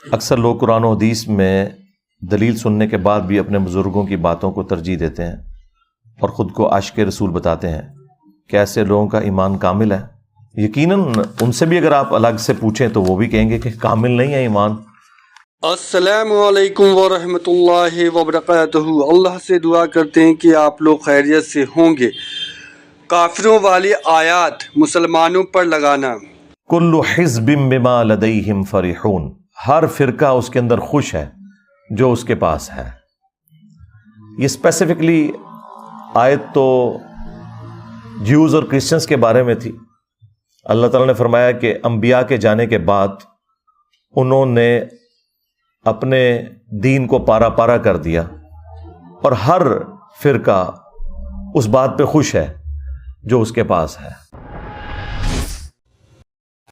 اکثر لوگ قرآن و حدیث میں دلیل سننے کے بعد بھی اپنے بزرگوں کی باتوں کو ترجیح دیتے ہیں اور خود کو عاشق رسول بتاتے ہیں. کیا ایسے لوگوں کا ایمان کامل ہے؟ یقیناً ان سے بھی اگر آپ الگ سے پوچھیں تو وہ بھی کہیں گے کہ کامل نہیں ہے ایمان. السلام علیکم ورحمۃ اللہ وبرکاتہ. اللہ سے دعا کرتے ہیں کہ آپ لوگ خیریت سے ہوں گے. کافروں والی آیات مسلمانوں پر لگانا. کل حزب بما لدیہم فرحون، ہر فرقہ اس کے اندر خوش ہے جو اس کے پاس ہے. یہ اسپیسیفکلی آیت تو جیوز اور کرسچنس کے بارے میں تھی. اللہ تعالیٰ نے فرمایا کہ انبیاء کے جانے کے بعد انہوں نے اپنے دین کو پارا پارا کر دیا اور ہر فرقہ اس بات پہ خوش ہے جو اس کے پاس ہے.